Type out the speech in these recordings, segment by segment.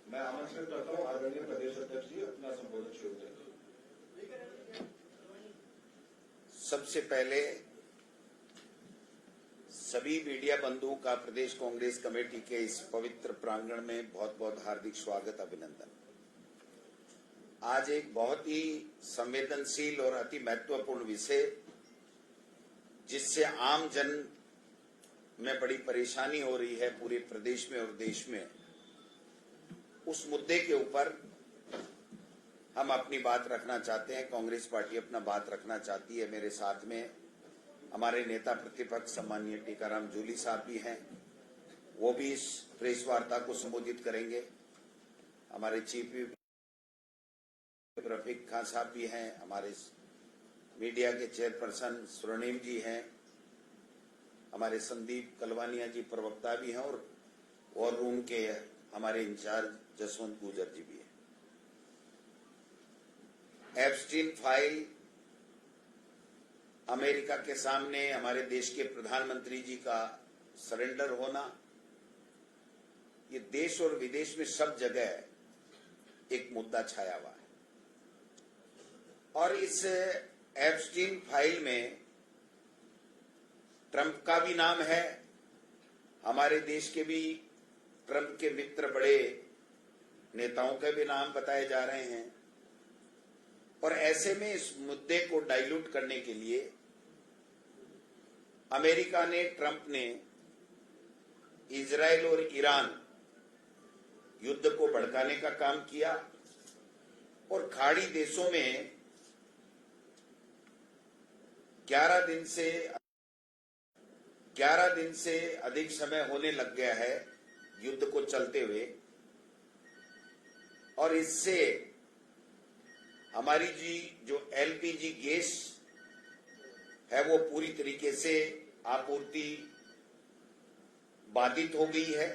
मैं आमंत्रित करता हूं आदरणीय प्रदेश अध्यक्ष जी अपना संबोधन शुरू करें। सबसे पहले सभी मीडिया बंधुओं का प्रदेश कांग्रेस कमेटी के इस पवित्र प्रांगण में बहुत बहुत हार्दिक स्वागत, अभिनंदन। आज एक बहुत ही संवेदनशील और अति महत्वपूर्ण विषय, जिससे आम जन में बड़ी परेशानी हो रही है पूरे प्रदेश में और देश में, उस मुद्दे के ऊपर हम अपनी बात रखना चाहते हैं। कांग्रेस पार्टी अपना बात रखना चाहती है। मेरे साथ में हमारे नेता प्रतिपक्ष सम्माननीय टीकाराम जूली साहब भी हैं, वो भी इस प्रेस वार्ता को संबोधित करेंगे। हमारे चीफ रफीक खान साहब भी हैं, हमारे मीडिया के चेयरपर्सन स्वर्णिम जी हैं, हमारे संदीप कलवानिया जी प्रवक्ता भी हैं, और रूम के हमारे इंचार्ज जसवंत गुजर जी भी हैं। एप्स्टीन फाइल अमेरिका के सामने हमारे देश के प्रधानमंत्री जी का सरेंडर होना, ये देश और विदेश में सब जगह एक मुद्दा छाया हुआ है। और इस एप्स्टीन फाइल में ट्रंप का भी नाम है, हमारे देश के भी ट्रंप के मित्र बड़े नेताओं के भी नाम बताए जा रहे हैं। और ऐसे में इस मुद्दे को डाइल्यूट करने के लिए अमेरिका ने, ट्रंप ने इजराइल और ईरान युद्ध को भड़काने का काम किया और खाड़ी देशों में 11 दिन से अधिक समय होने लग गया है युद्ध को चलते हुए। और इससे हमारी जो एलपीजी गैस है वो पूरी तरीके से आपूर्ति बाधित हो गई है।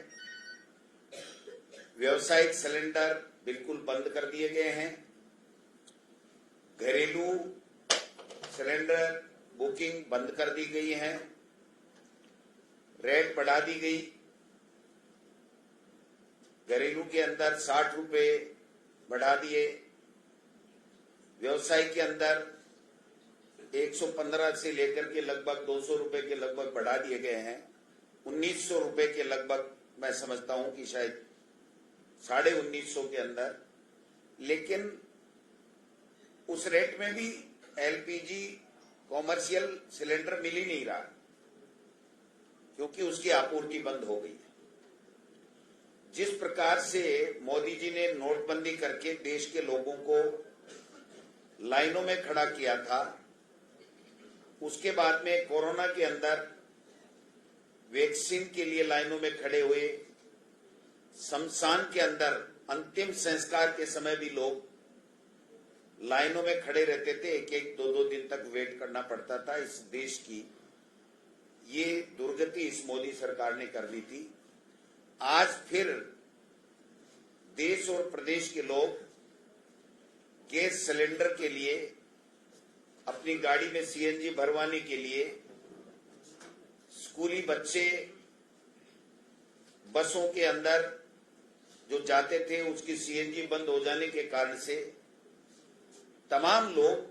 व्यावसायिक सिलेंडर बिल्कुल बंद कर दिए गए हैं। घरेलू सिलेंडर बुकिंग बंद कर दी गई है। रेट बढ़ा दी गई। घरेलू के अंदर 60 रुपए बढ़ा दिए। व्यवसाय के अंदर 115 से लेकर के लगभग 200 रुपए के लगभग बढ़ा दिए गए हैं। 1900 रुपए के लगभग मैं समझता हूं कि शायद 1950 के अंदर। लेकिन उस रेट में भी एलपीजी कॉमर्शियल सिलेंडर मिल ही नहीं रहा, क्योंकि उसकी आपूर्ति बंद हो गई है। जिस प्रकार से मोदी जी ने नोटबंदी करके देश के लोगों को लाइनों में खड़ा किया था, उसके बाद में कोरोना के अंदर वैक्सीन के लिए लाइनों में खड़े हुए, शमशान के अंदर अंतिम संस्कार के समय भी लोग लाइनों में खड़े रहते थे। एक दो दिन तक वेट करना पड़ता था। इस देश की ये दुर्गति इस मोदी सरकार ने कर दी थी। आज फिर देश और प्रदेश के लोग गैस सिलेंडर के लिए, अपनी गाड़ी में सीएनजी भरवाने के लिए, स्कूली बच्चे बसों के अंदर जो जाते थे उसकी सीएनजी बंद हो जाने के कारण से तमाम लोग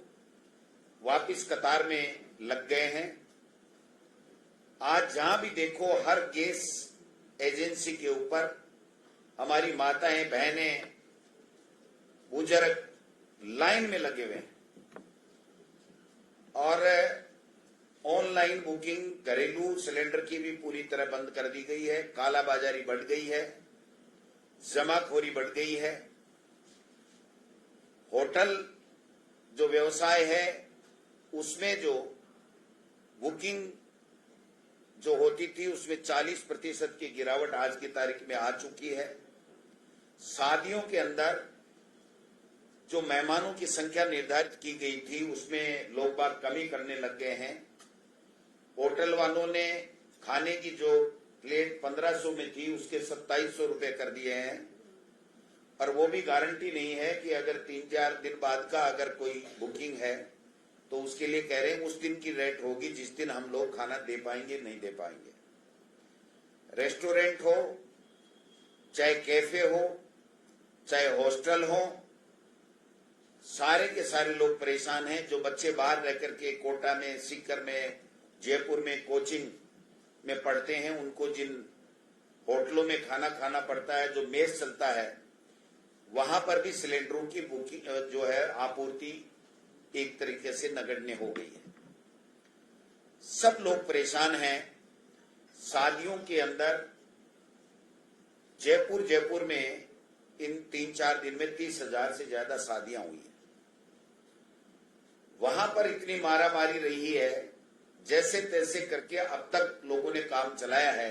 वापस कतार में लग गए हैं। आज जहां भी देखो हर गैस एजेंसी के ऊपर हमारी माताएं, बहनें, बुजुर्ग लाइन में लगे हुए हैं। और ऑनलाइन बुकिंग घरेलू सिलेंडर की भी पूरी तरह बंद कर दी गई है। कालाबाजारी बढ़ गई है, जमाखोरी बढ़ गई है। होटल जो व्यवसाय है उसमें जो बुकिंग जो होती थी उसमें 40% की गिरावट आज की तारीख में आ चुकी है। शादियों के अंदर जो मेहमानों की संख्या निर्धारित की गई थी उसमें लोग बाग कमी करने लग गए हैं। होटल वालों ने खाने की जो प्लेट 1500 में थी उसके 2700 रुपए कर दिए हैं। और वो भी गारंटी नहीं है कि अगर 3-4 दिन बाद का अगर कोई बुकिंग है तो उसके लिए कह रहे हैं उस दिन की रेट होगी जिस दिन हम लोग खाना दे पाएंगे, नहीं दे पाएंगे। रेस्टोरेंट हो चाहे कैफे हो, चाहे हॉस्टल हो, सारे के सारे लोग परेशान हैं। जो बच्चे बाहर रह करके कोटा में, सीकर में, जयपुर में कोचिंग में पढ़ते हैं, उनको जिन होटलों में खाना खाना पड़ता है, जो मेस चलता है, वहां पर भी सिलेंडरों की बुकिंग जो है आपूर्ति एक तरीके से नगण्य हो गई है। सब लोग परेशान हैं। शादियों के अंदर जयपुर में इन 3-4 दिन में 30,000 से ज्यादा शादियां हुई हैं। वहां पर इतनी मारामारी रही है, जैसे तैसे करके अब तक लोगों ने काम चलाया है।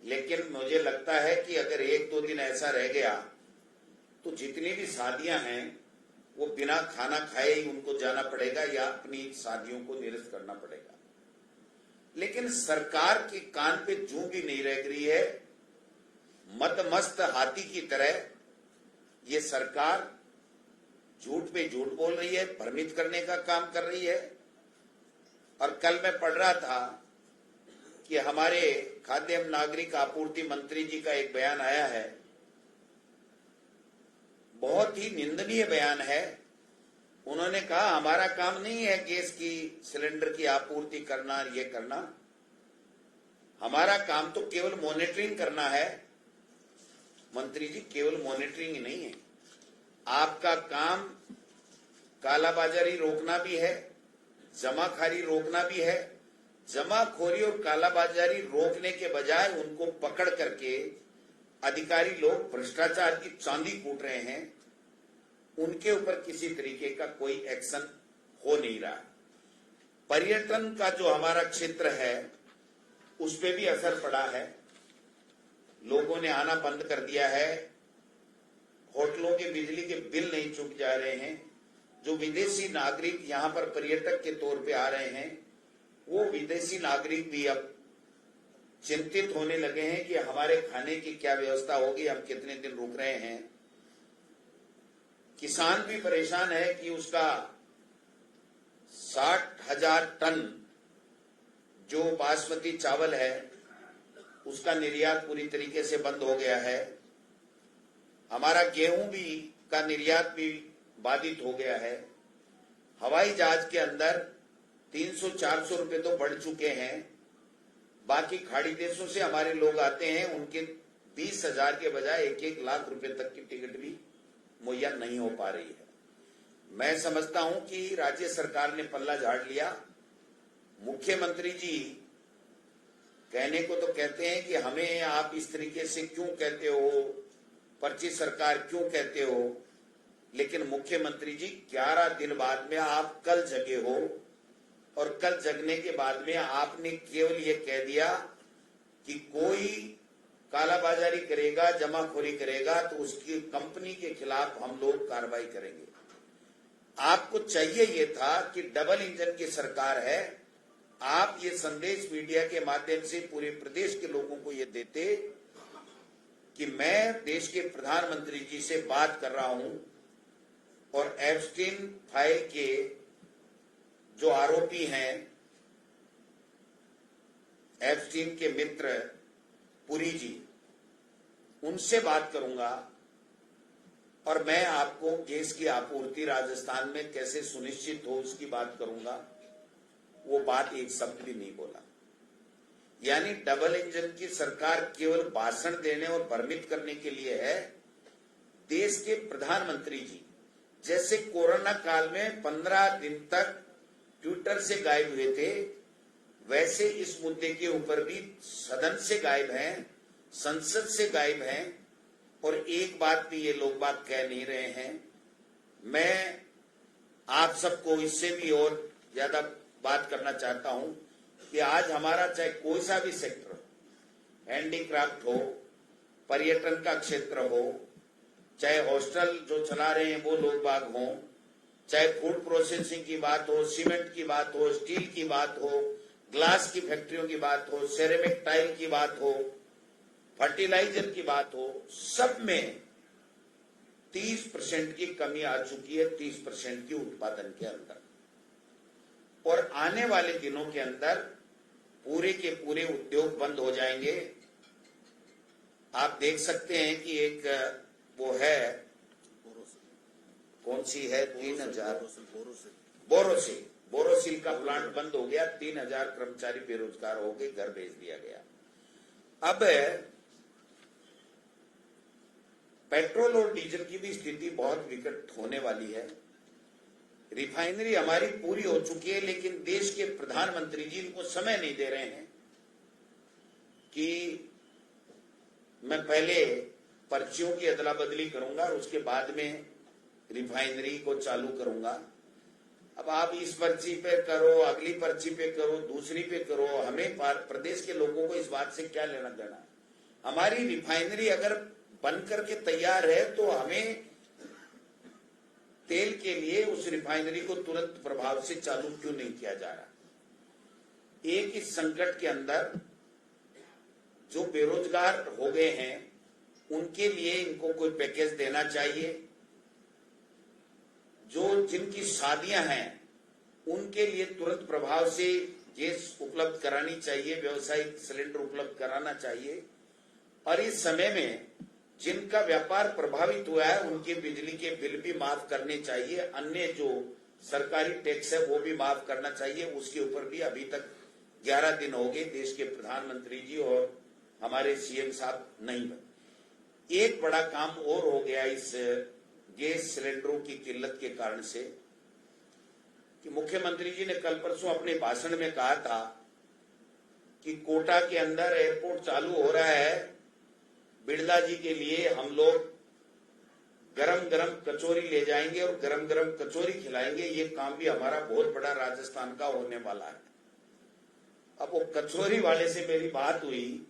लेकिन मुझे लगता है कि अगर 1-2 दिन ऐसा रह गया तो जितनी भी शादियां हैं वो बिना खाना खाए ही उनको जाना पड़ेगा या अपनी शादियों को निरस्त करना पड़ेगा। लेकिन सरकार के कान पे जूं भी नहीं रह रही है। मदमस्त हाथी की तरह ये सरकार झूठ पे झूठ बोल रही है, भ्रमित करने का काम कर रही है। और कल मैं पढ़ रहा था कि हमारे खाद्य एवं नागरिक आपूर्ति मंत्री जी का एक बयान आया है, बहुत ही निंदनीय बयान है। उन्होंने कहा हमारा काम नहीं है गैस की सिलेंडर की आपूर्ति करना, ये करना, हमारा काम तो केवल मॉनिटरिंग करना है। मंत्री जी, केवल मॉनिटरिंग ही नहीं है, आपका काम कालाबाजारी रोकना भी है, जमाखोरी रोकना भी है। जमाखोरी और कालाबाजारी रोकने के बजाय उनको पकड़ करके अधिकारी लोग भ्रष्टाचार की चांदी कूट रहे हैं, उनके ऊपर किसी तरीके का कोई एक्शन हो नहीं रहा। पर्यटन का जो हमारा क्षेत्र है उस पे भी असर पड़ा है। लोगों ने आना बंद कर दिया है, होटलों के बिजली के बिल नहीं चुक जा रहे हैं। जो विदेशी नागरिक यहाँ पर पर्यटक के तौर पे आ रहे हैं, वो विदेशी नागरिक भी अब चिंतित होने लगे हैं कि हमारे खाने की क्या व्यवस्था होगी, हम कितने दिन रुक रहे हैं। किसान भी परेशान है कि उसका 60,000 टन जो बासमती चावल है उसका निर्यात पूरी तरीके से बंद हो गया है। हमारा गेहूं भी का निर्यात भी बाधित हो गया है। हवाई जहाज के अंदर 300-400 रुपए तो बढ़ चुके हैं। बाकी खाड़ी देशों से हमारे लोग आते हैं, उनके 20,000 के बजाय 1-1 लाख रुपए तक की टिकट भी मुहैया नहीं हो पा रही है। मैं समझता हूं कि राज्य सरकार ने पल्ला झाड़ लिया। मुख्यमंत्री जी कहने को तो कहते हैं कि हमें आप इस तरीके से क्यों कहते हो, पर्ची सरकार क्यों कहते हो, लेकिन मुख्यमंत्री जी 11 दिन बाद में आप कल जगे हो और कल जगने के बाद में आपने केवल ये कह दिया कि कोई कालाबाजारी करेगा, जमाखोरी करेगा तो उसकी कंपनी के खिलाफ हम लोग कार्रवाई करेंगे। आपको चाहिए ये था कि डबल इंजन की सरकार है, आप ये संदेश मीडिया के माध्यम से पूरे प्रदेश के लोगों को ये देते कि मैं देश के प्रधानमंत्री जी से बात कर रहा हूं और एप्स्टीन फाइल के जो आरोपी हैं, एप्स्टीन के मित्र पुरी जी, उनसे बात करूंगा और मैं आपको गैस की आपूर्ति राजस्थान में कैसे सुनिश्चित हो उसकी बात करूंगा। वो बात एक शब्द भी नहीं बोला। यानी डबल इंजन की सरकार केवल भाषण देने और भ्रमित करने के लिए है। देश के प्रधानमंत्री जी जैसे कोरोना काल में 15 दिन तक ट्विटर से गायब हुए थे, वैसे इस मुद्दे के ऊपर भी सदन से गायब हैं, संसद से गायब हैं और एक बात भी ये लोग बात कह नहीं रहे हैं। मैं आप सबको इससे भी और ज्यादा बात करना चाहता हूं कि आज हमारा चाहे कोई सा भी सेक्टर हो, हैंडीक्राफ्ट हो, पर्यटन का क्षेत्र हो, चाहे हॉस्टल जो चला रहे हैं वो लोग बाग हों, चाहे फूड प्रोसेसिंग की बात हो, सीमेंट की बात हो, स्टील की बात हो, ग्लास की फैक्ट्रियों की बात हो, सेरेमिक टाइल की बात हो, फर्टिलाइजर की बात हो, सब में 30% की कमी आ चुकी है, 30% की उत्पादन के अंदर। और आने वाले दिनों के अंदर पूरे के पूरे उद्योग बंद हो जाएंगे। आप देख सकते हैं कि एक वो है, कौन सी है, 3000 बोरोसिल का प्लांट बंद हो गया, 3000 कर्मचारी बेरोजगार हो गए, घर भेज दिया गया। अब पेट्रोल और डीजल की भी स्थिति बहुत विकट होने वाली है। रिफाइनरी हमारी पूरी हो चुकी है, लेकिन देश के प्रधानमंत्री जी इनको समय नहीं दे रहे हैं कि मैं पहले पर्चियों की अदला बदली करूंगा और उसके बाद में रिफाइनरी को चालू करूंगा। अब आप इस पर्ची पे करो, अगली पर्ची पे करो, दूसरी पे करो, हमें प्रदेश के लोगों को इस बात से क्या लेना देना। हमारी रिफाइनरी अगर बन करके तैयार है तो हमें तेल के लिए उस रिफाइनरी को तुरंत प्रभाव से चालू क्यों नहीं किया जा रहा। एक इस संकट के अंदर जो बेरोजगार हो गए हैं उनके लिए इनको कोई पैकेज देना चाहिए। जो जिनकी शादियां हैं उनके लिए तुरंत प्रभाव से गैस उपलब्ध करानी चाहिए, व्यावसायिक सिलेंडर उपलब्ध कराना चाहिए। और इस समय में जिनका व्यापार प्रभावित हुआ है उनके बिजली के बिल भी माफ करने चाहिए, अन्य जो सरकारी टैक्स है वो भी माफ करना चाहिए। उसके ऊपर भी अभी तक 11 दिन हो गए देश के प्रधानमंत्री जी और हमारे सीएम साहब नहीं बने। एक बड़ा काम और हो गया इस गैस सिलेंडरों की किल्लत के कारण से कि मुख्यमंत्री जी ने कल परसों अपने भाषण में कहा था कि कोटा के अंदर एयरपोर्ट चालू हो रहा है, बिड़ला जी के लिए हम लोग गरम गरम कचौरी ले जाएंगे और गरम गरम कचौरी खिलाएंगे। ये काम भी हमारा बहुत बड़ा राजस्थान का होने वाला है। अब वो कचौरी वाले से मेरी बात हुई,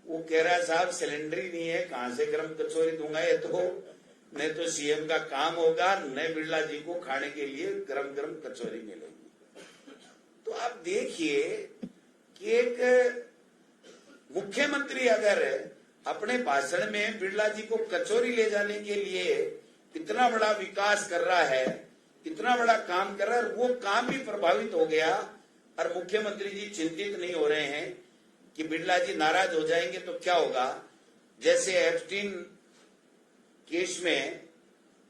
वो कह रहा है साहब सिलेंडर ही नहीं है, कहां से गरम कचौरी दूंगा, ये तो नहीं तो सीएम का काम होगा, न बिड़ला जी को खाने के लिए गरम गरम कचौरी मिलेगी। तो आप देखिए कि एक मुख्यमंत्री अगर अपने भाषण में बिड़ला जी को कचौरी ले जाने के लिए इतना बड़ा विकास कर रहा है, इतना बड़ा काम कर रहा है, वो काम भी प्रभावित हो गया और मुख्यमंत्री जी चिंतित नहीं हो रहे हैं कि बिड़ला जी नाराज हो जाएंगे तो क्या होगा। जैसे एप्स्टीन केस में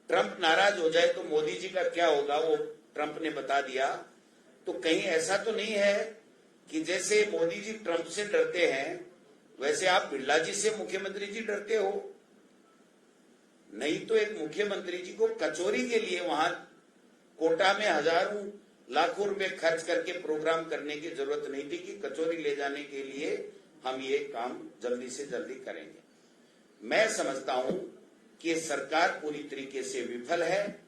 ट्रंप नाराज हो जाए तो मोदी जी का क्या होगा, वो ट्रंप ने बता दिया। तो कहीं ऐसा तो नहीं है कि जैसे मोदी जी ट्रंप से डरते हैं वैसे आप बिड़ला जी से मुख्यमंत्री जी डरते हो। नहीं तो एक मुख्यमंत्री जी को कचौरी के लिए वहां कोटा में हजारों लाखों रुपए खर्च करके प्रोग्राम करने की जरूरत नहीं थी कि कचौरी ले जाने के लिए हम ये काम जल्दी से जल्दी करेंगे। मैं समझता हूं कि सरकार पूरी तरीके से विफल है,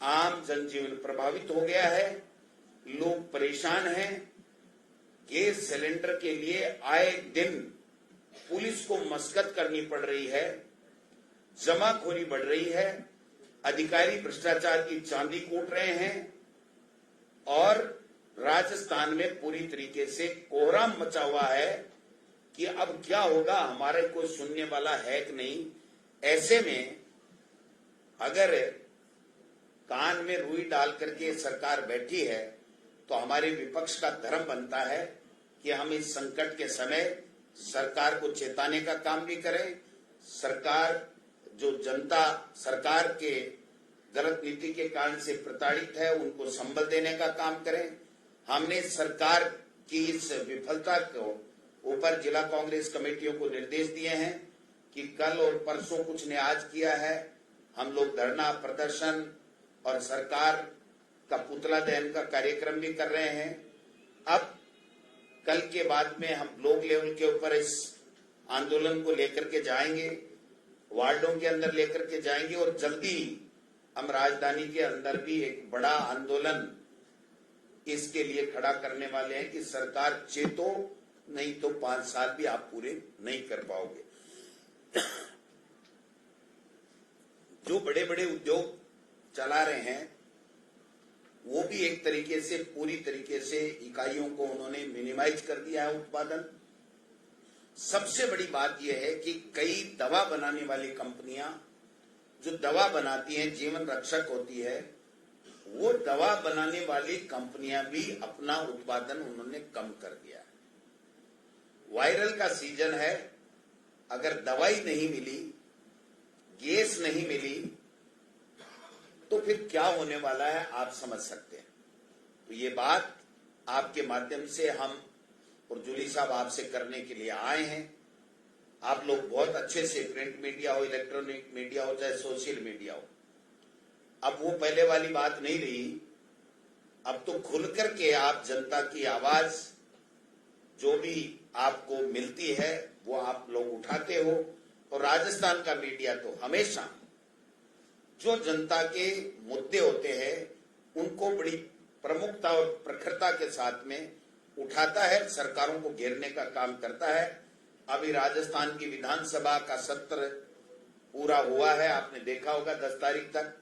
आम जनजीवन प्रभावित हो गया है, लोग परेशान हैं। गैस सिलेंडर के लिए आए दिन पुलिस को मशक्कत करनी पड़ रही है, जमाखोरी बढ़ रही है, अधिकारी भ्रष्टाचार की चांदी कूट रहे हैं और राजस्थान में पूरी तरीके से कोहराम मचा हुआ है कि अब क्या होगा, हमारे कोई सुनने वाला है कि नहीं। ऐसे में अगर कान में रुई डाल करके सरकार बैठी है तो हमारे विपक्ष का धर्म बनता है कि हम इस संकट के समय सरकार को चेताने का काम भी करें, सरकार जो जनता सरकार के गलत नीति के कारण से प्रताड़ित है उनको संबल देने का काम करें। हमने सरकार की इस विफलता को ऊपर जिला कांग्रेस कमेटियों को निर्देश दिए हैं कि कल और परसों कुछ ने आज किया है, हम लोग धरना प्रदर्शन और सरकार का पुतला दहन का कार्यक्रम भी कर रहे हैं। अब कल के बाद में हम ब्लॉक लेवल के ऊपर इस आंदोलन को लेकर के जाएंगे, वार्डों के अंदर लेकर के जाएंगे और जल्दी हम राजधानी के अंदर भी एक बड़ा आंदोलन इसके लिए खड़ा करने वाले हैं कि सरकार चेतो, नहीं तो 5 साल भी आप पूरे नहीं कर पाओगे। जो बड़े बड़े उद्योग चला रहे हैं वो भी एक तरीके से पूरी तरीके से इकाइयों को उन्होंने मिनिमाइज कर दिया है उत्पादन। सबसे बड़ी बात यह है कि कई दवा बनाने वाली कंपनियां जो दवा बनाती हैं, जीवन रक्षक होती है, वो दवा बनाने वाली कंपनियां भी अपना उत्पादन उन्होंने कम कर दिया है। वायरल का सीजन है, अगर दवाई नहीं मिली, गैस नहीं मिली तो फिर क्या होने वाला है आप समझ सकते हैं। तो ये बात आपके माध्यम से हम और जूली साहब आपसे करने के लिए आए हैं। आप लोग बहुत अच्छे से, प्रिंट मीडिया हो, इलेक्ट्रॉनिक मीडिया हो, चाहे सोशल मीडिया हो, अब वो पहले वाली बात नहीं रही। अब तो खुल करके आप जनता की आवाज जो भी आपको मिलती है वो आप लोग उठाते हो। और राजस्थान का मीडिया तो हमेशा जो जनता के मुद्दे होते हैं उनको बड़ी प्रमुखता और प्रखरता के साथ में उठाता है, सरकारों को घेरने का काम करता है। अभी राजस्थान की विधानसभा का सत्र पूरा हुआ है, आपने देखा होगा 10 तारीख तक।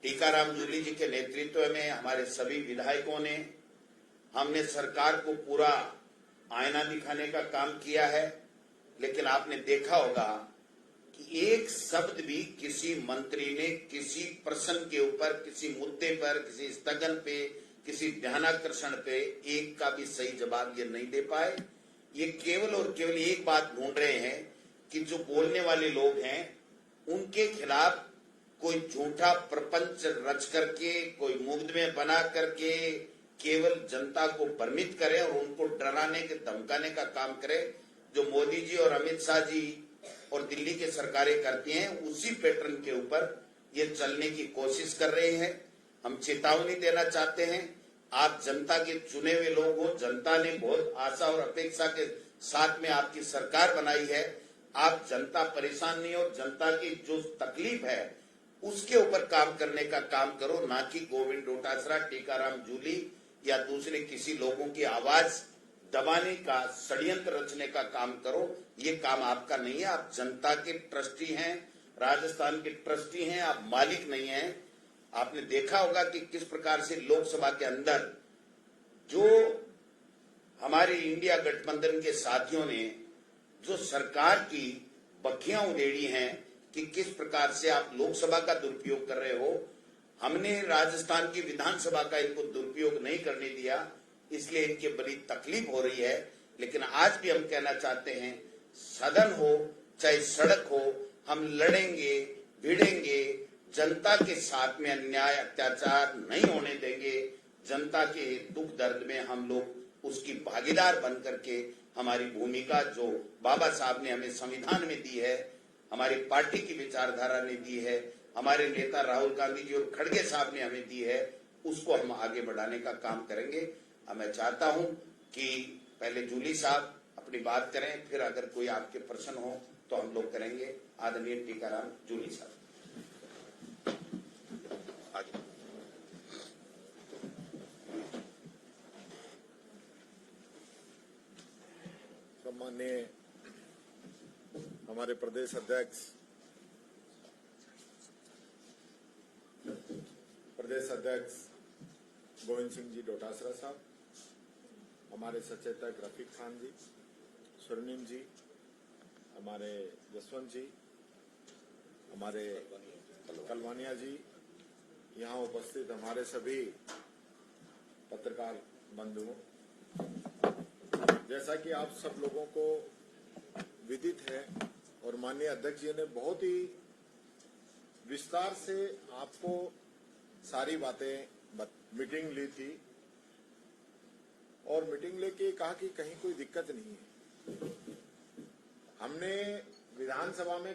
टीकाराम जूली जी के नेतृत्व में हमारे सभी विधायकों ने, हमने सरकार को पूरा आईना दिखाने का काम किया है। लेकिन आपने देखा होगा कि एक शब्द भी किसी मंत्री ने किसी प्रश्न के ऊपर, किसी मुद्दे पर, किसी स्थगन पे, किसी ध्यानाकर्षण पे एक का भी सही जवाब ये नहीं दे पाए। ये केवल और केवल एक बात ढूंढ रहे हैं कि जो बोलने वाले लोग हैं उनके खिलाफ कोई झूठा प्रपंच रच करके, कोई मुकदमे बना करके केवल जनता को भ्रमित करे और उनको डराने के धमकाने का काम करे। जो मोदी जी और अमित शाह जी और दिल्ली की सरकारें करती हैं उसी पैटर्न के ऊपर ये चलने की कोशिश कर रहे हैं। हम चेतावनी देना चाहते हैं, आप जनता के चुने हुए लोग हो, जनता ने बहुत आशा और अपेक्षा के साथ में आपकी सरकार बनाई है। आप जनता परेशान नहीं हो, जनता की जो तकलीफ है उसके ऊपर काम करने का काम करो, ना कि गोविंद डोटासरा, टीकाराम जूली या दूसरे किसी लोगों की आवाज दबाने का, षड्यंत्र रचने का काम करो। ये काम आपका नहीं है। आप जनता के ट्रस्टी हैं, राजस्थान के ट्रस्टी हैं, आप मालिक नहीं हैं। आपने देखा होगा कि किस प्रकार से लोकसभा के अंदर जो हमारे इंडिया गठबंधन के साथियों ने जो सरकार की बखियां उधेड़ी हैं कि किस प्रकार से आप लोकसभा का दुरुपयोग कर रहे हो। हमने राजस्थान की विधानसभा का इनको दुरुपयोग नहीं करने दिया, इसलिए इनकी बड़ी तकलीफ हो रही है। लेकिन आज भी हम कहना चाहते हैं, सदन हो चाहे सड़क हो, हम लड़ेंगे, भिड़ेंगे, जनता के साथ में अन्याय अत्याचार नहीं होने देंगे। जनता के दुख दर्द में हम लोग उसकी भागीदार बन करके हमारी भूमिका जो बाबा साहब ने हमें संविधान में दी है, हमारी पार्टी की विचारधारा ने दी है, हमारे नेता राहुल गांधी जी और खड़गे साहब ने हमें दी है, उसको हम आगे बढ़ाने का काम करेंगे। मैं चाहता हूं कि पहले जूली साहब अपनी बात करें, फिर अगर कोई आपके प्रश्न हो तो हम लोग करेंगे। आदरणीय टीकाराम जूली साहब आगे। सम्माननीय हमारे प्रदेश अध्यक्ष गोविंद सिंह जी डोटासरा साहब, हमारे सचेतक रफीक खान जी, स्वर्णिम जी, हमारे जसवंत जी, हमारे कलवानिया जी, यहाँ उपस्थित हमारे सभी पत्रकार बंधुओं, जैसा कि आप सब लोगों को विदित है और माननीय अध्यक्ष जी ने बहुत ही विस्तार से आपको सारी बातें मीटिंग ली थी और मीटिंग लेके कहा कि कहीं कोई दिक्कत नहीं है। हमने विधानसभा में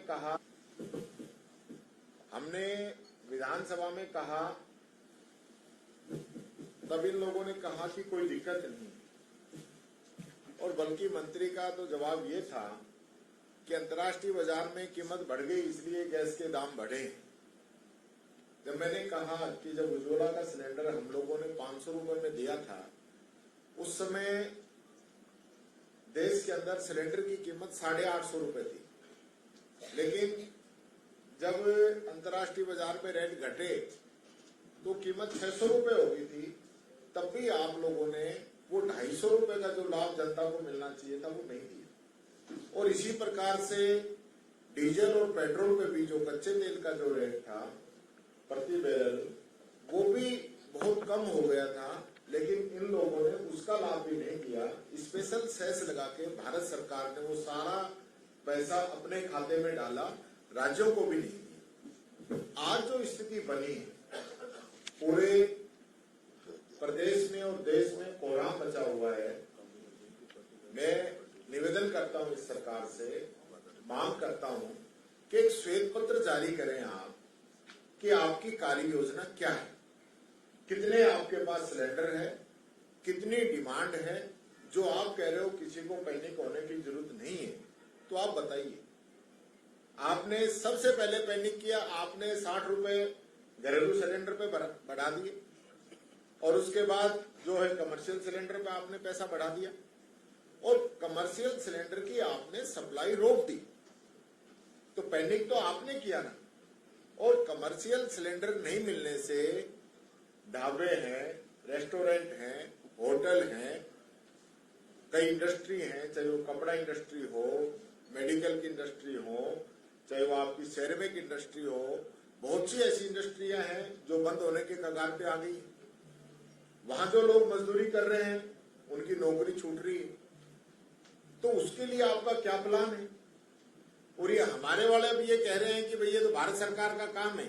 कहा तब इन लोगों ने कहा कि कोई दिक्कत नहीं, और बल्कि मंत्री का तो जवाब ये था कि अंतर्राष्ट्रीय बाजार में कीमत बढ़ गई इसलिए गैस के दाम बढ़े। जब मैंने कहा कि जब उज्ज्वला का सिलेंडर हम लोगों ने 500 रुपए में दिया था, उस समय देश के अंदर सिलेंडर की कीमत 850 रुपए थी। लेकिन जब अंतर्राष्ट्रीय बाजार में रेट घटे तो कीमत 600 रुपए हो गई थी। तब भी आप लोगों ने वो 250 रुपए का जो लाभ जनता को मिलना चाहिए था वो नहीं दिया। और इसी प्रकार से डीजल और पेट्रोल पे भी जो कच्चे तेल का जो रेट था प्रति बैरल, वो भी बहुत कम हो गया था, लेकिन इन लोगों ने उसका लाभ भी नहीं किया। स्पेशल सेस लगा के भारत सरकार ने वो सारा पैसा अपने खाते में डाला। राज्यों को भी नहीं दी। आज जो स्थिति बनी है, पूरे प्रदेश में और देश में कोहराम मचा हुआ है। मैं निवेदन करता हूं इस सरकार से, मांग करता हूं कि एक श्वेत पत्र जारी करें आप कि आपकी कार्य योजना क्या है, कितने आपके पास सिलेंडर है, कितनी डिमांड है। जो आप कह रहे हो किसी को पैनिक होने की जरूरत नहीं है, तो आप बताइए। आपने सबसे पहले पैनिक किया, आपने 60 रुपए घरेलू सिलेंडर पे बढ़ा दिए और उसके बाद जो है कमर्शियल सिलेंडर पे आपने पैसा बढ़ा दिया और कमर्शियल सिलेंडर की आपने सप्लाई रोक दी। तो पैनिक तो आपने किया ना। और कमर्शियल सिलेंडर नहीं मिलने से ढाबे हैं, रेस्टोरेंट हैं, होटल हैं, कई इंडस्ट्री हैं, चाहे वो कपड़ा इंडस्ट्री हो, मेडिकल की इंडस्ट्री हो, चाहे वो आपकी सिरेमिक इंडस्ट्री हो, बहुत सी ऐसी इंडस्ट्रियां हैं जो बंद होने के कगार पे आ गई। वहां जो लोग मजदूरी कर रहे हैं उनकी नौकरी छूट रही है। तो उसके लिए आपका क्या प्लान है? और ये हमारे वाले अब ये कह रहे हैं कि भैया तो भारत सरकार का काम है,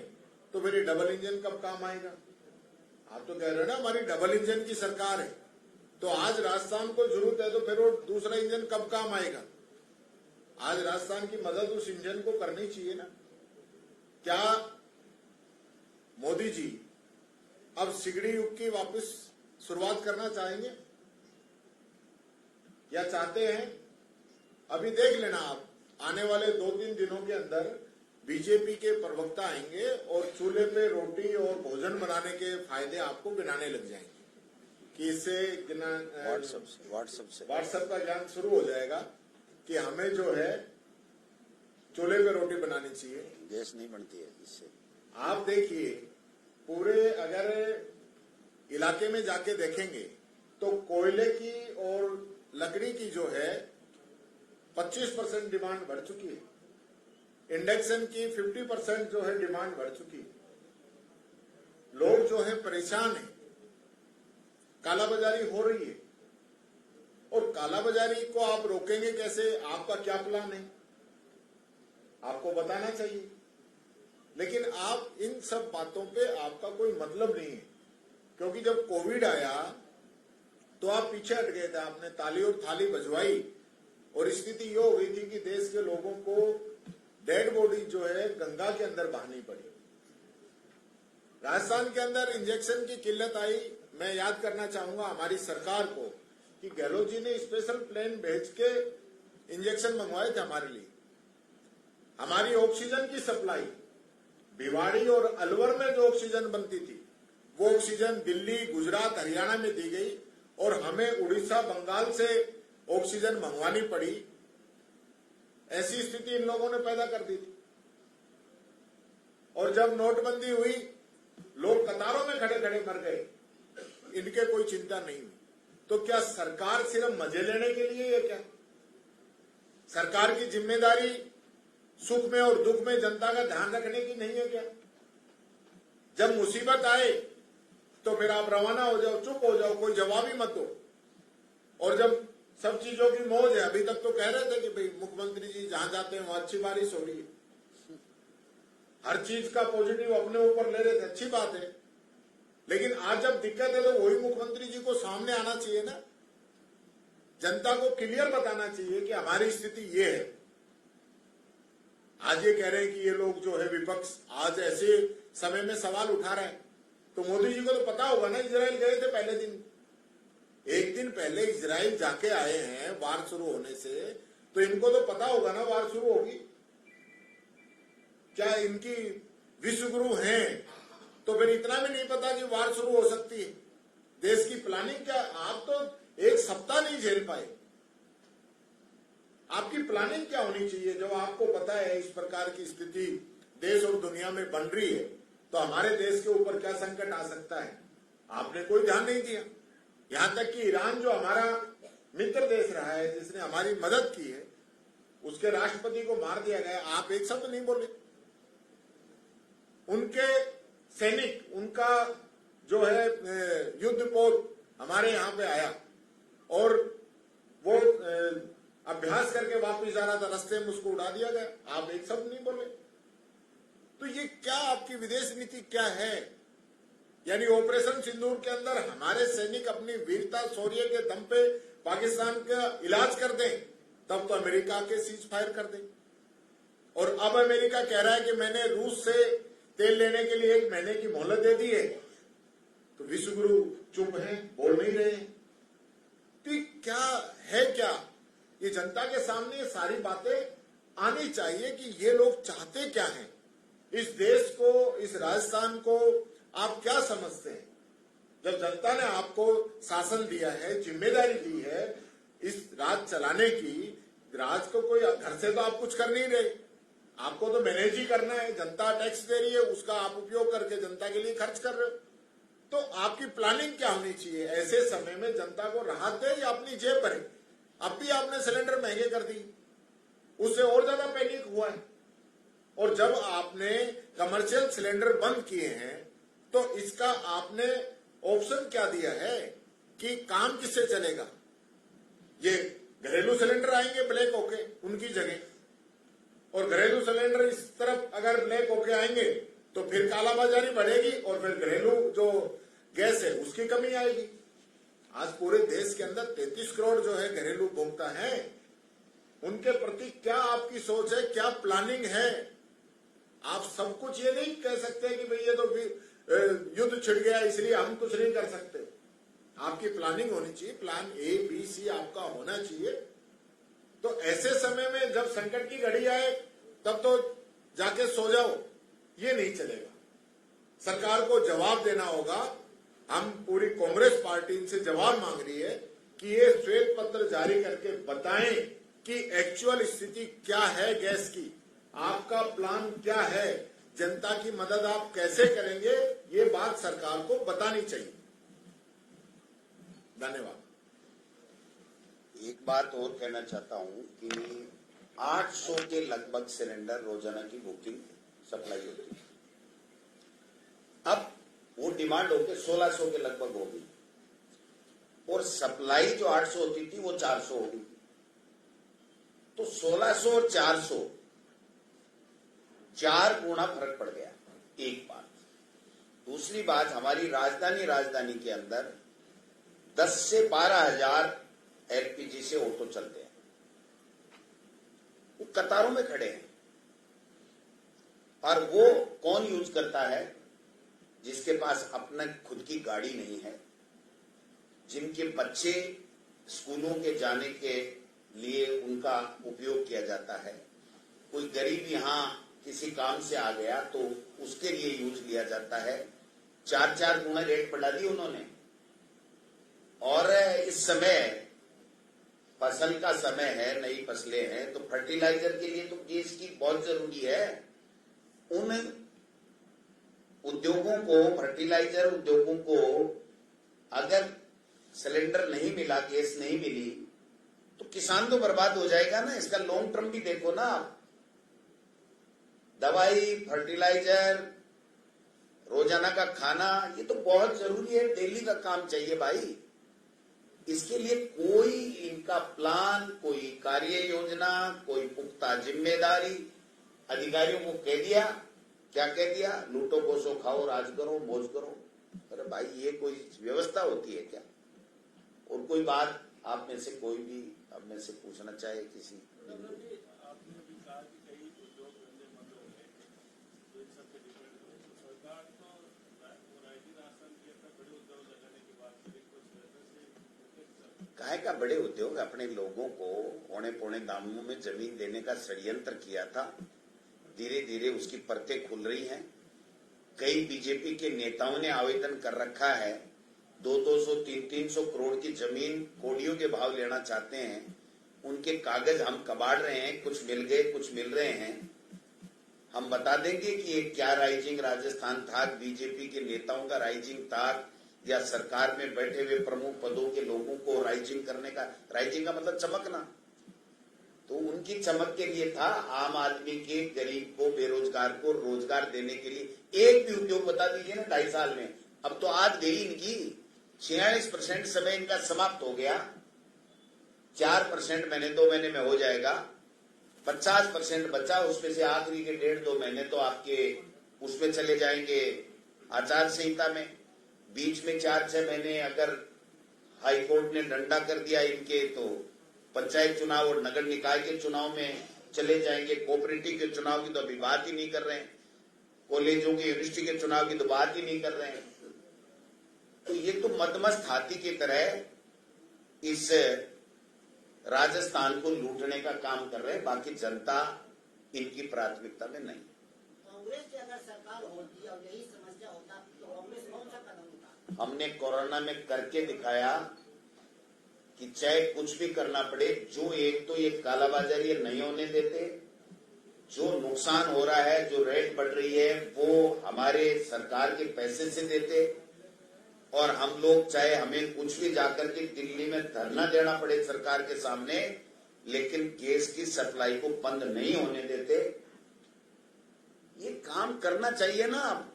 तो फिर डबल इंजन कब काम आएगा? आप तो कह रहे हो ना हमारी डबल इंजन की सरकार है, तो आज राजस्थान को जरूरत है तो फिर वो दूसरा इंजन कब काम आएगा? आज राजस्थान की मदद उस इंजन को करनी चाहिए ना। क्या मोदी जी अब सिगड़ी युग की वापस शुरुआत करना चाहेंगे या चाहते हैं? अभी देख लेना आप, आने वाले 2-3 दिनों के अंदर बीजेपी के प्रवक्ता आएंगे और चूल्हे पे रोटी और भोजन बनाने के फायदे आपको गिनाने लग जाएंगे कि इससे व्हाट्सएप का ज्ञान शुरू हो जाएगा कि हमें जो है चूल्हे पे रोटी बनानी चाहिए, गैस नहीं बनती है इससे। आप देखिए पूरे अगर इलाके में जाके देखेंगे तो कोयले की और लकड़ी की जो है 25% डिमांड बढ़ चुकी है, इंडक्शन की 50% जो है डिमांड बढ़ चुकी है। लोग जो है परेशान हैं, कालाबाजारी हो रही है और कालाबाजारी को आप रोकेंगे कैसे? आपका क्या प्लान है? आपको बताना चाहिए। लेकिन आप इन सब बातों पे आपका कोई मतलब नहीं है, क्योंकि जब कोविड आया तो आप पीछे हट गए थे, आपने ताली और थाली बजवाई और स्थिति ये हो गई थी कि देश के लोगों को डेड बॉडी जो है गंगा के अंदर बहानी पड़ी। राजस्थान के अंदर इंजेक्शन की किल्लत आई। मैं याद करना चाहूंगा हमारी सरकार को कि गहलोत जी ने स्पेशल प्लेन भेज के इंजेक्शन मंगवाए थे हमारे लिए। हमारी ऑक्सीजन की सप्लाई भिवाड़ी और अलवर में जो ऑक्सीजन बनती थी वो ऑक्सीजन दिल्ली, गुजरात, हरियाणा में दी गई और हमें उड़ीसा, बंगाल से ऑक्सीजन मंगवानी पड़ी। ऐसी स्थिति इन लोगों ने पैदा कर दी थी। और जब नोटबंदी हुई, लोग कतारों में खड़े खड़े मर गए, इनके कोई चिंता नहीं हुई। तो क्या सरकार सिर्फ मजे लेने के लिए है क्या? सरकार की जिम्मेदारी सुख में और दुख में जनता का ध्यान रखने की नहीं है क्या? जब मुसीबत आए तो फिर आप रवाना हो जाओ, चुप हो जाओ, कोई जवाब ही मत दो। और जब सब चीजों की मौज है, अभी तक तो कह रहे थे कि भाई मुख्यमंत्री जी जहां जाते हैं वहां अच्छी बारिश हो रही है, हर चीज का पॉजिटिव अपने ऊपर ले रहे थे, अच्छी बात है। लेकिन आज जब दिक्कत है तो वही मुख्यमंत्री जी को सामने आना चाहिए ना, जनता को क्लियर बताना चाहिए कि हमारी स्थिति ये है। आज ये कह रहे हैं कि ये लोग जो है विपक्ष आज ऐसे समय में सवाल उठा रहे हैं, तो मोदी जी को तो पता होगा ना, इजराइल गए थे पहले दिन, एक दिन पहले इजराइल जाके आए हैं वार शुरू होने से, तो इनको तो पता होगा ना वार शुरू होगी। क्या इनकी विश्व गुरु हैं तो फिर इतना भी नहीं पता कि वार शुरू हो सकती है? देश की प्लानिंग क्या? आप तो एक सप्ताह नहीं झेल पाए। आपकी प्लानिंग क्या होनी चाहिए? जब आपको पता है इस प्रकार की स्थिति देश और दुनिया में बन रही है तो हमारे देश के ऊपर क्या संकट आ सकता है, आपने कोई ध्यान नहीं दिया। यहां तक कि ईरान जो हमारा मित्र देश रहा है, जिसने हमारी मदद की है, उसके राष्ट्रपति को मार दिया गया, आप एक शब्द नहीं बोले। उनके सैनिक, उनका जो है युद्धपोत हमारे यहां पे आया और वो अभ्यास करके वापस जा रहा था, रास्ते में उसको उड़ा दिया गया, आप एक शब्द नहीं बोले। तो ये क्या आपकी विदेश नीति क्या है? यानी ऑपरेशन सिंदूर के अंदर हमारे सैनिक अपनी वीरता शौर्य के दम पे पाकिस्तान का इलाज कर दें, तब तो अमेरिका के सीज फायर कर दें। और अब अमेरिका कह रहा है कि मैंने रूस से तेल लेने के लिए 1 महीने की मोहलत दे दी है, तो विश्वगुरु चुप हैं, बोल नहीं रहे हैं। तो ये क्या है? क्या ये जनता के सामने ये सारी बातें आनी चाहिए कि ये लोग चाहते क्या हैं? इस देश को, इस राजस्थान को आप क्या समझते हैं? जब जनता ने आपको शासन दिया है, जिम्मेदारी दी है इस राज चलाने की, राज को कोई घर से तो आप कुछ कर नहीं रहे, आपको तो मैनेज ही करना है। जनता टैक्स दे रही है, उसका आप उपयोग करके जनता के लिए खर्च कर रहे हो। तो आपकी प्लानिंग क्या होनी चाहिए? ऐसे समय में जनता को राहत दे या अपनी जेब भरे? अब भी आपने सिलेंडर महंगे कर दी, उससे और ज्यादा पैनिक हुआ है। और जब आपने कमर्शियल सिलेंडर बंद किए हैं, तो इसका आपने ऑप्शन क्या दिया है कि काम किससे चलेगा? ये घरेलू सिलेंडर आएंगे ब्लैक होके उनकी जगह, और घरेलू सिलेंडर इस तरफ अगर ब्लैक होके आएंगे तो फिर कालाबाजारी बढ़ेगी और फिर घरेलू जो गैस है उसकी कमी आएगी। आज पूरे देश के अंदर 33 करोड़ जो है घरेलू उपभोक्ता हैं, उनके प्रति क्या आपकी सोच है, क्या प्लानिंग है? आप सब कुछ ये नहीं कह सकते कि भाई ये तो युद्ध छिड़ गया इसलिए हम कुछ नहीं कर सकते। आपकी प्लानिंग होनी चाहिए, प्लान A, B, C आपका होना चाहिए। तो ऐसे समय में जब संकट की घड़ी आए तब तो जाके सो जाओ, ये नहीं चलेगा। सरकार को जवाब देना होगा। हम पूरी कांग्रेस पार्टी इनसे जवाब मांग रही है कि ये श्वेत पत्र जारी करके बताएं कि एक्चुअल स्थिति क्या है गैस की, आपका प्लान क्या है, जनता की मदद आप कैसे करेंगे, ये बात सरकार को बतानी चाहिए। धन्यवाद। एक बात और कहना चाहता हूं कि 800 के लगभग सिलेंडर रोजाना की बुकिंग सप्लाई होती है। अब वो डिमांड होकर 1600 के लगभग होगी और सप्लाई जो 800 होती थी वो 400 होगी। तो 1600 और 400 4 गुना फर्क पड़ गया। एक बात। दूसरी बात, हमारी राजधानी के अंदर 10 से 12 हजार एलपीजी से ऑटो चलते हैं, वो कतारों में खड़े हैं। और वो कौन यूज करता है? जिसके पास अपना खुद की गाड़ी नहीं है, जिनके बच्चे स्कूलों के जाने के लिए उनका उपयोग किया जाता है। कोई गरीब यहां किसी काम से आ गया तो उसके लिए यूज लिया जाता है। 4 गुना रेट बढ़ा दी उन्होंने। और इस समय फसल का समय है, नई फसलें हैं, तो फर्टिलाइजर के लिए तो गैस की बहुत जरूरी है। उन उद्योगों को, फर्टिलाइजर उद्योगों को अगर सिलेंडर नहीं मिला, गैस नहीं मिली, तो किसान तो बर्बाद हो जाएगा ना। इसका लॉन्ग टर्म भी देखो ना आप। दवाई, फर्टिलाइजर, रोजाना का खाना, ये तो बहुत जरूरी है, डेली का काम चाहिए भाई। इसके लिए कोई इनका प्लान, कोई कार्य योजना, कोई पुख्ता जिम्मेदारी। अधिकारियों को कह दिया, क्या कह दिया? लूटो पोसो खाओ, राज करो, मौज करो। अरे भाई, ये कोई व्यवस्था होती है क्या? और कोई बात आप में से कोई भी अब में से पूछना चाहे किसी? आपने भी कहा कि कई उद्योग धंधे बंद हो गए, तो इन सब पे डिपेंड हो। सरकार तो राशन के बड़े उद्योग लगाने की बात करी, काहे का बड़े उद्योग? अपने लोगों को औने पौने दामों में जमीन देने का षड्यंत्र किया था। धीरे धीरे उसकी परतें खुल रही हैं। कई बीजेपी के नेताओं ने आवेदन कर रखा है, 200, 300 करोड़ की जमीन कोड़ियों के भाव लेना चाहते हैं। उनके कागज हम कबाड़ रहे हैं, कुछ मिल गए, कुछ मिल रहे हैं। हम बता देंगे कि ये क्या राइजिंग राजस्थान था, बीजेपी के नेताओं का राइजिंग था, या सरकार में बैठे हुए प्रमुख पदों के लोगों को राइजिंग करने का। राइजिंग का मतलब चमकना। तो उनकी चमक के लिए था। आम आदमी के, गरीब को, बेरोजगार को रोजगार देने के लिए एक भी उद्योग बता दीजिए ना 2.5 साल में। अब तो आज गई इनकी 46% समय इनका समाप्त हो गया। 4% महीने 2 महीने में हो जाएगा। 50% बचा, उसमें से आखिरी के 1.5-2 महीने तो आपके उसमें चले जाएंगे आचार संहिता में। बीच में 4-6 महीने अगर हाई कोर्ट ने डंडा कर दिया इनके, तो पंचायत चुनाव और नगर निकाय के चुनाव में चले जाएंगे। कोऑपरेटिव के चुनाव की तो अभी बात ही नहीं कर रहे हैं, कॉलेजों की यूनिवर्सिटी के चुनाव की तो बात ही नहीं कर रहे हैं। तो ये तो मदमस्त हाथी की तरह इस राजस्थान को लूटने का काम कर रहे हैं, बाकी जनता इनकी प्राथमिकता में नहीं। कांग्रेस की अगर सरकार होती और यही समस्या होता तो कांग्रेस कौन सा कदम उठाती? हमने कोरोना में करके दिखाया कि चाहे कुछ भी करना पड़े, जो एक तो ये कालाबाजारी नहीं होने देते, जो नुकसान हो रहा है, जो रेट बढ़ रही है, वो हमारे सरकार के पैसे से देते, और हम लोग चाहे हमें कुछ भी जाकर के दिल्ली में धरना देना पड़े सरकार के सामने, लेकिन गैस की सप्लाई को बंद नहीं होने देते। ये काम करना चाहिए ना।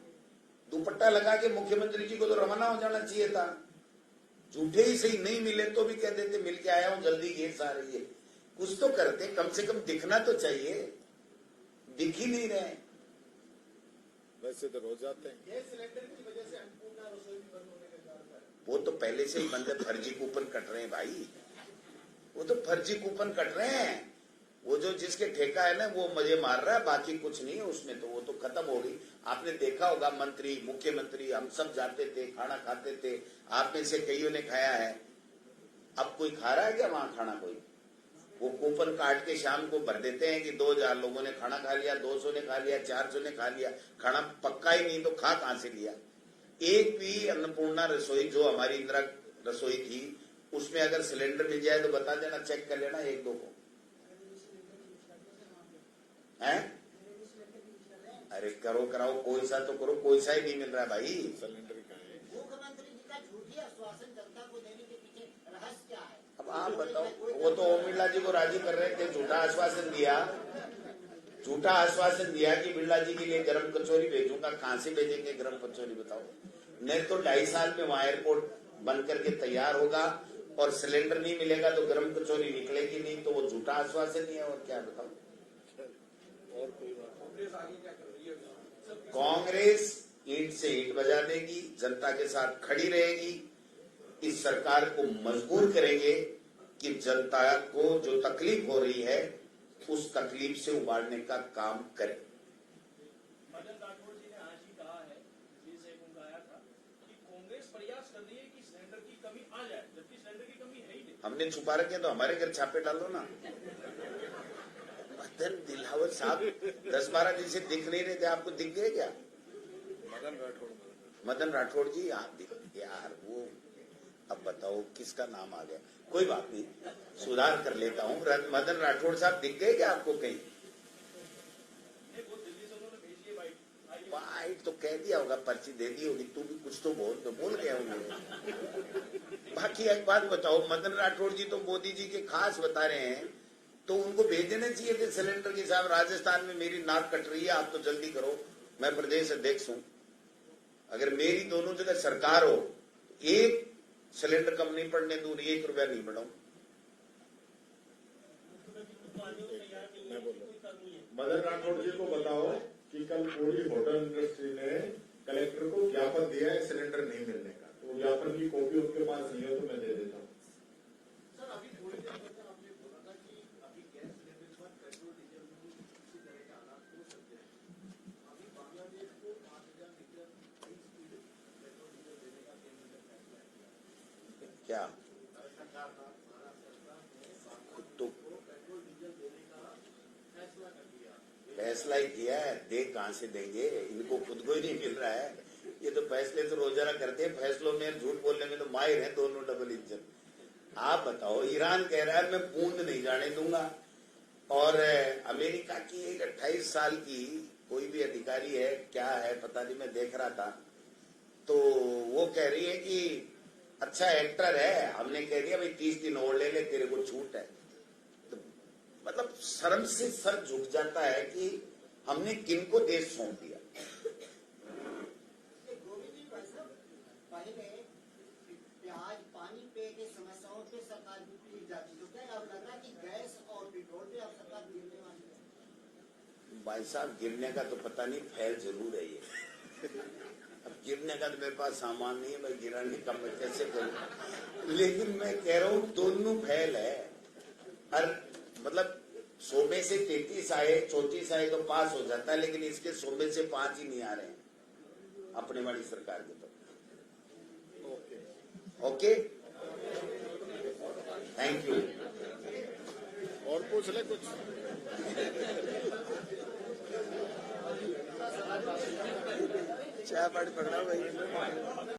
दुपट्टा लगा के मुख्यमंत्री जी को तो रवाना हो जाना चाहिए था। झूठे ही सही, नहीं मिले तो भी कह देते मिल के आया हूं, जल्दी गैस आ रही है। कुछ तो करते, कम से कम दिखना तो चाहिए, दिख ही नहीं रहे। वैसे तो रोज आते हैं। गैस सिलेंडर की वजह से अन्नपूर्णा रसोई भी बंद होने के कारण है। वो तो पहले से ही बंद है, फर्जी कूपन कट रहे हैं भाई, वो तो फर्जी कूपन कट रहे हैं। वो जो जिसके ठेका है ना वो मजे मार रहा है, बाकी कुछ नहीं है उसमें, तो वो तो खत्म हो गई। आपने देखा होगा, मंत्री मुख्यमंत्री हम सब जाते थे, खाना खाते थे, आप में से कईयों ने खाया है। अब कोई खा रहा है क्या वहां खाना? कोई वो कूपन काट के शाम को भर देते हैं कि 2000 लोगों ने खाना खा लिया, 200 ने खा लिया, 400 ने खा लिया। खाना पक्का ही नहीं तो खा कहां से लिया? एक भी अन्नपूर्णा रसोई जो हमारी इंदिरा रसोई थी, उसमें अगर सिलेंडर मिल जाए तो बता देना, चेक कर लेना 1-2 को है। अरे करो कराओ, कोई सा तो करो, कोई सा ही नहीं मिल रहा है भाई। सिलेंडर का है। मुख्यमंत्री जी का झूठी आश्वासन जनता को देने के पीछे रहस्य क्या है? अब आप बताओ। वो तो ओम बिरला जी को राजी कर रहे थे, झूठा आश्वासन दिया, झूठा आश्वासन दिया कि बिरला जी के लिए गर्म कचौरी भेजूंगा। कहां से भेजेंगे गर्म कचौरी बताओ? नहीं तो 2.5 साल में वहां एयरपोर्ट बन करके तैयार होगा और सिलेंडर नहीं मिलेगा तो गर्म कचौरी निकलेगी नहीं, तो वो झूठा आश्वासन ही है। और क्या बताओ? और कोई बात कांग्रेस ईंट से ईंट बजा देगी, जनता के साथ खड़ी रहेगी। इस सरकार को मजबूर करेंगे कि जनता को जो तकलीफ हो रही है उस तकलीफ से उबारने का काम करे। मदन राठौड़ जी ने आज ही कहा है, से उनका आया था कि कांग्रेस प्रयास कर रही है कि सिलेंडर की कमी आ जाए, जबकि सिलेंडर की कमी है ही नहीं। हमने छुपा रखे तो हमारे घर छापे डालो ना। मदन दिलावर साहब 10-12 दिन से दिख नहीं रहे थे, आपको दिख गए क्या? मदन राठौड़ जी आप दिख यार। वो अब बताओ किसका नाम आ गया? कोई बात नहीं, सुधार कर लेता हूँ। मदन राठौड़ साहब दिख गए क्या आपको कहीं? बाइट तो कह दिया होगा, पर्ची दे दी होगी, तू भी कुछ तो बोल गया होंगे। बाकी एक बात बताओ, मदन राठौड़ जी तो मोदी जी के खास बता रहे हैं, तो उनको भेज देने चाहिए थे सिलेंडर की। साहब राजस्थान में मेरी नाक कट रही है, आप तो जल्दी करो, मैं प्रदेश अध्यक्ष हूं। अगर मेरी दोनों जगह सरकार हो, एक सिलेंडर कम नहीं पड़ने दूं, 1 रुपया नहीं बढ़ाऊं। मदन राठौड़ जी को बताओ कि कल पूरी होटल इंडस्ट्री ने कलेक्टर को ज्ञापन दिया है सिलेंडर नहीं मिलने का, तो ज्ञापन की कॉपी उनके पास नहीं हो तो मैं दे देता हूँ। सर अभी थोड़ी देर पहले आपने बोला था कि अभी गैस सिलेंडर के बाद पेट्रोल डीजल में किसी तरह के हालात हो सकते हैं। अभी बांग्लादेश को 5000 litre high speed petrol diesel देने का केंद्र ने फैसला किया। क्या सरकार का महाराष्ट्र सरकार ने खुद तो पेट्रोल डीजल देने का फैसला कर दिया। फैसला ही किया है, दे कहां से देंगे? इनको खुद को ही नहीं मिल रहा है। ये तो फैसले तो रोजाना करते हैं, फैसलों में झूठ बोलने में तो माहिर हैं दोनों डबल इंजन। आप बताओ, ईरान कह रहा है मैं बूंद नहीं जाने दूंगा, और अमेरिका की एक 28 साल की कोई भी अधिकारी है, क्या है पता नहीं, मैं देख रहा था, तो वो कह रही है कि अच्छा एक्टर है, हमने कह दिया भाई 30 दिन और ले ले, तेरे को छूट है। तो मतलब शर्म से सर झुक जाता है कि हमने किनको देश सौंप दिया। गोविंद जी पहले प्याज पानी पे के समस्याओं पे सरकार गिर जाती, तो क्या अब लग रहा है कि गैस और पेट्रोल पे अब सरकार गिरने वाली है? भाई साहब गिरने का तो पता नहीं, फैल जरूर है ये। खरीदने का तो मेरे पास सामान नहीं है, मैं गिराने का मैं कैसे करूं। लेकिन मैं कह रहा हूं दोनों फैल है। हर मतलब 100 में से 33 आए, 34 आए तो पास हो जाता है, लेकिन इसके 100 में से 5 ही नहीं आ रहे हैं अपने वाली सरकार के तो। Okay, thank you. और पूछ ले कुछ। चाय पानी पकड़ा भाई।